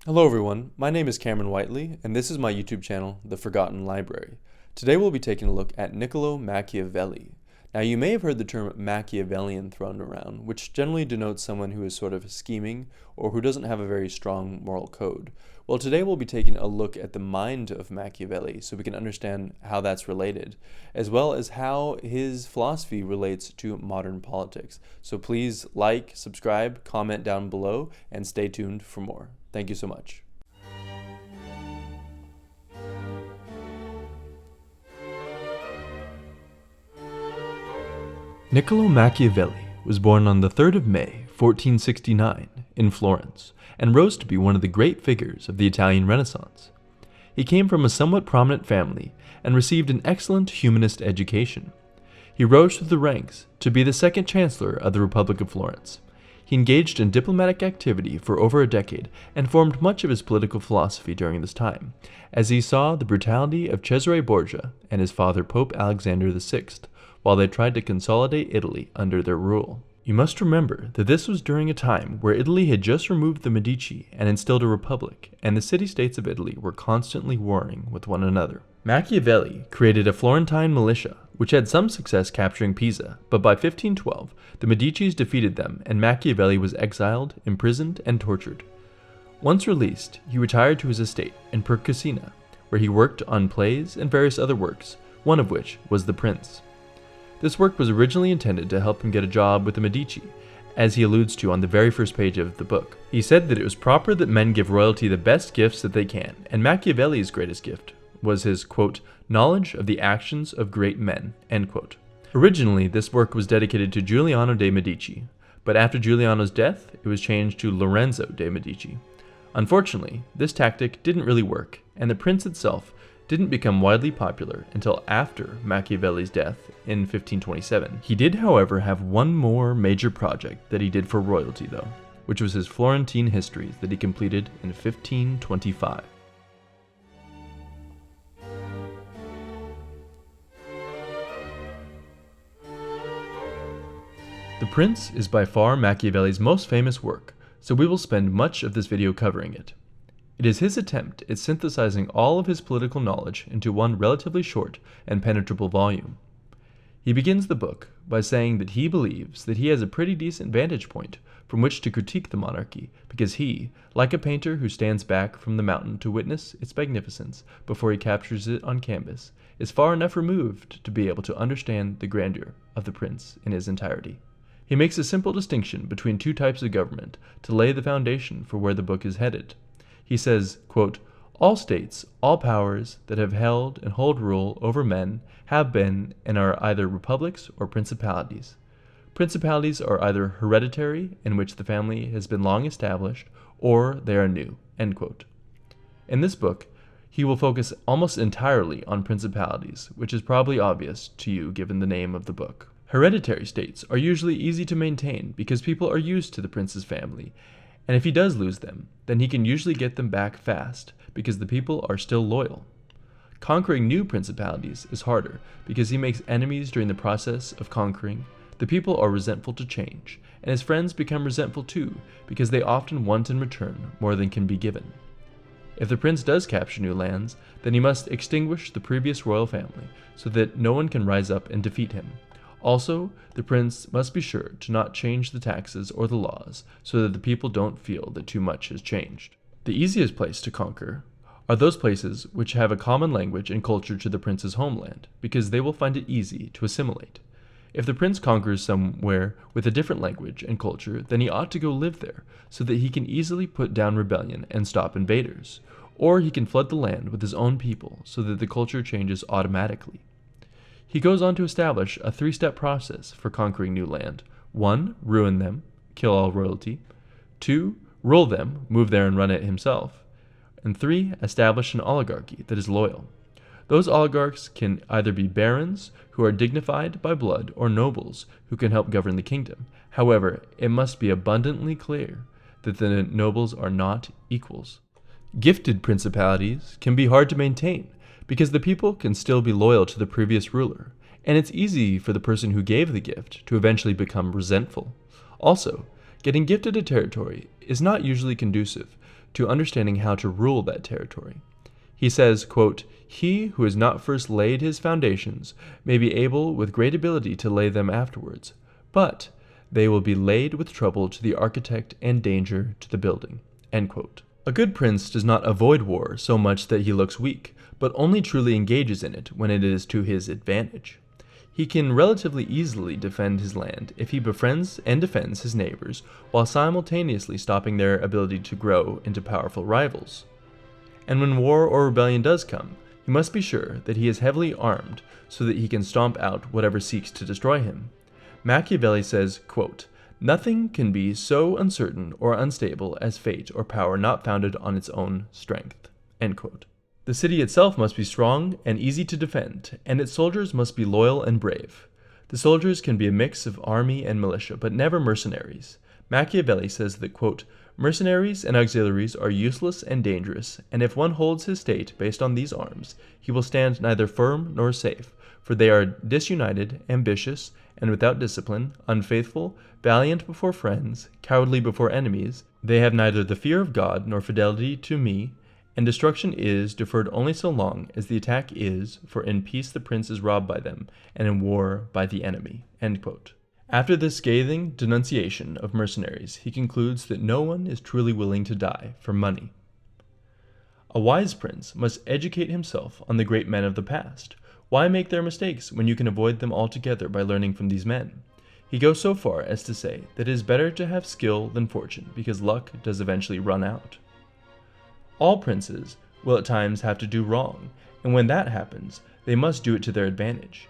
Hello everyone, my name is Cameron Whiteley, and this is my YouTube channel, The Forgotten Library. Today we'll be taking a look at Niccolo Machiavelli. Now you may have heard the term Machiavellian thrown around, which generally denotes someone who is sort of scheming or who doesn't have a very strong moral code. Well, today we'll be taking a look at the mind of Machiavelli so we can understand how that's related, as well as how his philosophy relates to modern politics. So please like, subscribe, comment down below, and stay tuned for more. Thank you so much. Niccolo Machiavelli was born on the 3rd of May, 1469, in Florence, and rose to be one of the great figures of the Italian Renaissance. He came from a somewhat prominent family and received an excellent humanist education. He rose through the ranks to be the second chancellor of the Republic of Florence. He engaged in diplomatic activity for over a decade and formed much of his political philosophy during this time, as he saw the brutality of Cesare Borgia and his father Pope Alexander VI, while they tried to consolidate Italy under their rule. You must remember that this was during a time where Italy had just removed the Medici and instilled a republic, and the city-states of Italy were constantly warring with one another. Machiavelli created a Florentine militia, which had some success capturing Pisa, but by 1512, the Medicis defeated them and Machiavelli was exiled, imprisoned, and tortured. Once released, he retired to his estate in Percasina, where he worked on plays and various other works, one of which was The Prince. This work was originally intended to help him get a job with the Medici, as he alludes to on the very first page of the book. He said that it was proper that men give royalty the best gifts that they can, and Machiavelli's greatest gift was his, quote, knowledge of the actions of great men, end quote. Originally, this work was dedicated to Giuliano de' Medici, but after Giuliano's death, it was changed to Lorenzo de' Medici. Unfortunately, this tactic didn't really work, and the prince itself didn't become widely popular until after Machiavelli's death in 1527. He did, however, have one more major project that he did for royalty, though, which was his Florentine histories that he completed in 1525. The Prince is by far Machiavelli's most famous work, so we will spend much of this video covering it. It is his attempt at synthesizing all of his political knowledge into one relatively short and penetrable volume. He begins the book by saying that he believes that he has a pretty decent vantage point from which to critique the monarchy, because he, like a painter who stands back from the mountain to witness its magnificence before he captures it on canvas, is far enough removed to be able to understand the grandeur of the prince in his entirety. He makes a simple distinction between two types of government to lay the foundation for where the book is headed. He says, quote, all states, all powers that have held and hold rule over men have been and are either republics or principalities. Principalities are either hereditary, in which the family has been long established, or they are new, end quote. In this book, he will focus almost entirely on principalities, which is probably obvious to you given the name of the book. Hereditary states are usually easy to maintain because people are used to the prince's family, and if he does lose them, then he can usually get them back fast because the people are still loyal. Conquering new principalities is harder because he makes enemies during the process of conquering, the people are resentful to change, and his friends become resentful too because they often want in return more than can be given. If the prince does capture new lands, then he must extinguish the previous royal family so that no one can rise up and defeat him. Also, the prince must be sure to not change the taxes or the laws so that the people don't feel that too much has changed. The easiest place to conquer are those places which have a common language and culture to the prince's homeland, because they will find it easy to assimilate. If the prince conquers somewhere with a different language and culture, then he ought to go live there so that he can easily put down rebellion and stop invaders, or he can flood the land with his own people so that the culture changes automatically. He goes on to establish a three-step process for conquering new land. 1. Ruin them, kill all royalty. 2. Rule them, move there and run it himself. And 3. Establish an oligarchy that is loyal. Those oligarchs can either be barons, who are dignified by blood, or nobles, who can help govern the kingdom. However, it must be abundantly clear that the nobles are not equals. Gifted principalities can be hard to maintain, because the people can still be loyal to the previous ruler, and it's easy for the person who gave the gift to eventually become resentful. Also, getting gifted a territory is not usually conducive to understanding how to rule that territory. He says, quote, "He who has not first laid his foundations may be able with great ability to lay them afterwards, but they will be laid with trouble to the architect and danger to the building." End quote. A good prince does not avoid war so much that he looks weak, but only truly engages in it when it is to his advantage. He can relatively easily defend his land if he befriends and defends his neighbors while simultaneously stopping their ability to grow into powerful rivals. And when war or rebellion does come, he must be sure that he is heavily armed so that he can stomp out whatever seeks to destroy him. Machiavelli says, quote, "Nothing can be so uncertain or unstable as fate or power not founded on its own strength." End quote. The city itself must be strong and easy to defend, and its soldiers must be loyal and brave. The soldiers can be a mix of army and militia, but never mercenaries. Machiavelli says that, quote, "Mercenaries and auxiliaries are useless and dangerous, and if one holds his state based on these arms, he will stand neither firm nor safe, for they are disunited, ambitious, and without discipline, unfaithful, valiant before friends, cowardly before enemies. They have neither the fear of God nor fidelity to me, and destruction is deferred only so long as the attack is, for in peace the prince is robbed by them, and in war by the enemy." End quote. After this scathing denunciation of mercenaries, he concludes that no one is truly willing to die for money. A wise prince must educate himself on the great men of the past. Why make their mistakes when you can avoid them altogether by learning from these men? He goes so far as to say that it is better to have skill than fortune, because luck does eventually run out. All princes will at times have to do wrong, and when that happens, they must do it to their advantage.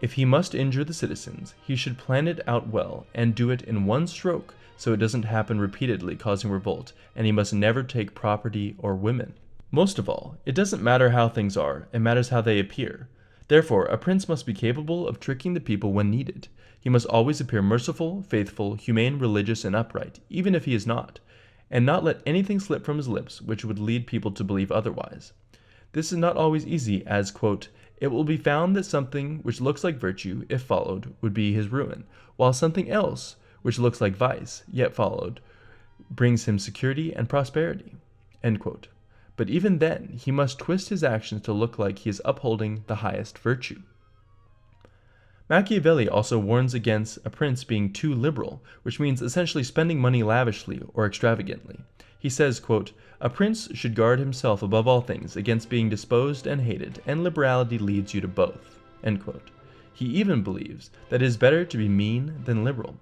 If he must injure the citizens, he should plan it out well and do it in one stroke so it doesn't happen repeatedly, causing revolt, and he must never take property or women. Most of all, it doesn't matter how things are, it matters how they appear. Therefore, a prince must be capable of tricking the people when needed. He must always appear merciful, faithful, humane, religious, and upright, even if he is not, and not let anything slip from his lips which would lead people to believe otherwise. This is not always easy, as, quote, "It will be found that something which looks like virtue, if followed, would be his ruin, while something else, which looks like vice, yet followed, brings him security and prosperity." End quote. But even then, he must twist his actions to look like he is upholding the highest virtue. Machiavelli also warns against a prince being too liberal, which means essentially spending money lavishly or extravagantly. He says, quote, "A prince should guard himself above all things against being despised and hated, and liberality leads you to both." End quote. He even believes that it is better to be mean than liberal.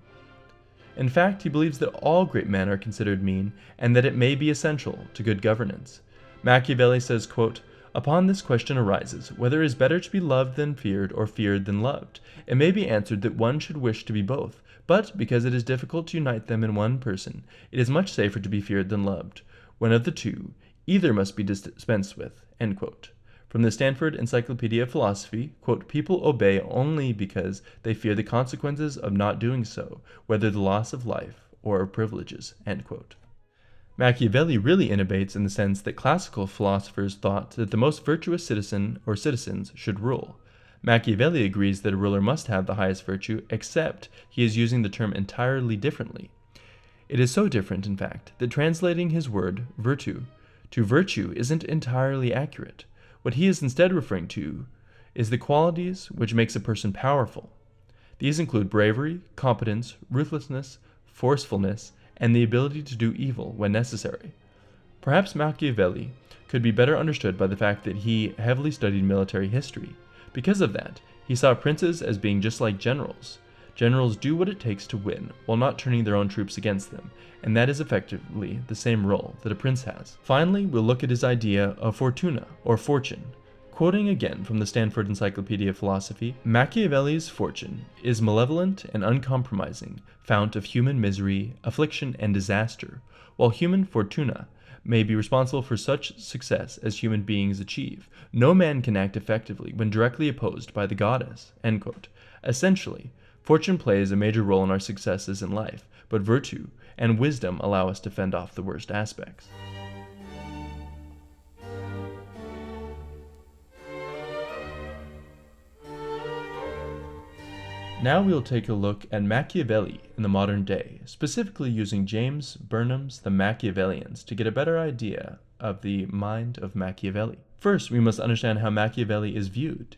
In fact, he believes that all great men are considered mean, and that it may be essential to good governance. Machiavelli says, quote, "Upon this question arises, whether it is better to be loved than feared, or feared than loved. It may be answered that one should wish to be both, but because it is difficult to unite them in one person, it is much safer to be feared than loved. When of the two, either must be dispensed with." End quote. From the Stanford Encyclopedia of Philosophy, quote, "People obey only because they fear the consequences of not doing so, whether the loss of life or of privileges." End quote. Machiavelli really innovates in the sense that classical philosophers thought that the most virtuous citizen or citizens should rule. Machiavelli agrees that a ruler must have the highest virtue, except he is using the term entirely differently. It is so different, in fact, that translating his word, virtu, to virtue isn't entirely accurate. What he is instead referring to is the qualities which makes a person powerful. These include bravery, competence, ruthlessness, forcefulness, and the ability to do evil when necessary. Perhaps Machiavelli could be better understood by the fact that he heavily studied military history. Because of that, he saw princes as being just like generals. Generals do what it takes to win, while not turning their own troops against them, and that is effectively the same role that a prince has. Finally, we'll look at his idea of fortuna, or fortune. Quoting again from the Stanford Encyclopedia of Philosophy, Machiavelli's fortune is malevolent and uncompromising, fount of human misery, affliction, and disaster, while human fortuna may be responsible for such success as human beings achieve. No man can act effectively when directly opposed by the goddess." End quote. Essentially, fortune plays a major role in our successes in life, but virtue and wisdom allow us to fend off the worst aspects. Now we'll take a look at Machiavelli in the modern day, specifically using James Burnham's The Machiavellians to get a better idea of the mind of Machiavelli. First, we must understand how Machiavelli is viewed.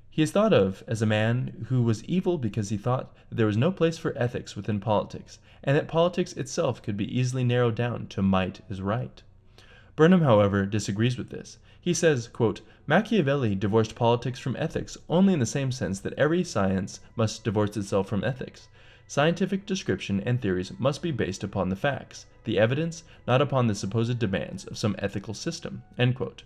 He is thought of as a man who was evil because he thought that there was no place for ethics within politics, and that politics itself could be easily narrowed down to might is right. Burnham, however, disagrees with this. He says, quote, Machiavelli divorced politics from ethics only in the same sense that every science must divorce itself from ethics. Scientific description and theories must be based upon the facts, the evidence, not upon the supposed demands of some ethical system, end quote.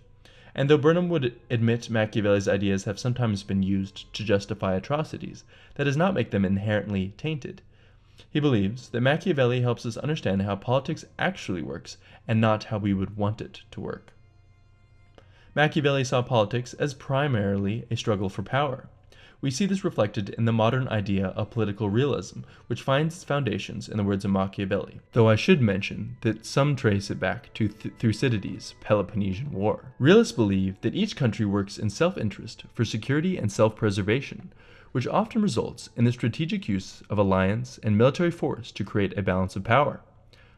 And though Burnham would admit Machiavelli's ideas have sometimes been used to justify atrocities, that does not make them inherently tainted. He believes that Machiavelli helps us understand how politics actually works and not how we would want it to work. Machiavelli saw politics as primarily a struggle for power. We see this reflected in the modern idea of political realism, which finds its foundations in the words of Machiavelli, though I should mention that some trace it back to Thucydides' Peloponnesian War. Realists believe that each country works in self-interest for security and self-preservation, which often results in the strategic use of alliance and military force to create a balance of power.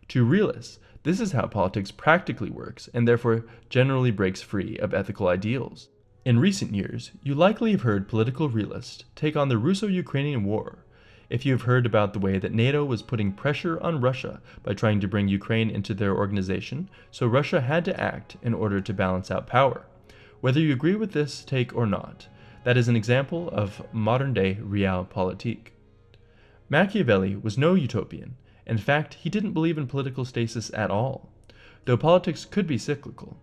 To realists, this is how politics practically works and therefore generally breaks free of ethical ideals. In recent years, you likely have heard political realists take on the Russo-Ukrainian War. If you have heard about the way that NATO was putting pressure on Russia by trying to bring Ukraine into their organization, so Russia had to act in order to balance out power. Whether you agree with this take or not, that is an example of modern-day Realpolitik. Machiavelli was no utopian. In fact, he didn't believe in political stasis at all, though politics could be cyclical.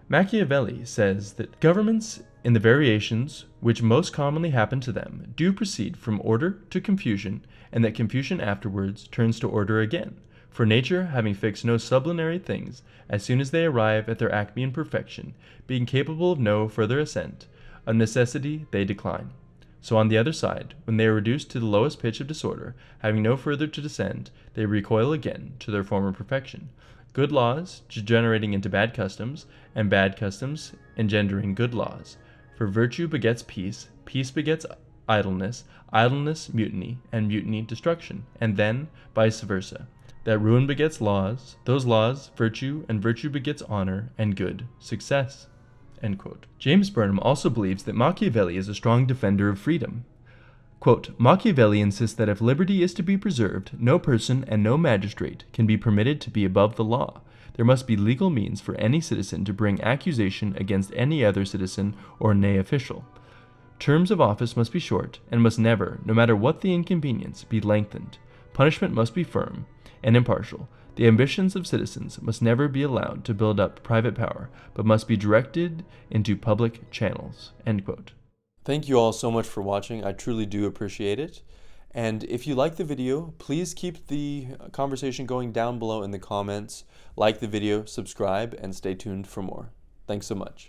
Machiavelli says that governments, in the variations which most commonly happen to them, do proceed from order to confusion, and that confusion afterwards turns to order again, for nature having fixed no sublunary things, as soon as they arrive at their acme and perfection, being capable of no further ascent, of necessity they decline. So on the other side, when they are reduced to the lowest pitch of disorder, having no further to descend, they recoil again to their former perfection. Good laws degenerating into bad customs, and bad customs engendering good laws. For virtue begets peace, peace begets idleness, idleness mutiny, and mutiny destruction, and then vice versa. That ruin begets laws, those laws virtue, and virtue begets honor, and good success. End quote. James Burnham also believes that Machiavelli is a strong defender of freedom. Quote, Machiavelli insists that if liberty is to be preserved, no person and no magistrate can be permitted to be above the law. There must be legal means for any citizen to bring accusation against any other citizen or nay official. Terms of office must be short, and must never, no matter what the inconvenience, be lengthened. Punishment must be firm and impartial. The ambitions of citizens must never be allowed to build up private power, but must be directed into public channels. End quote. Thank you all so much for watching. I truly do appreciate it. And if you like the video, please keep the conversation going down below in the comments. Like the video, subscribe, and stay tuned for more. Thanks so much.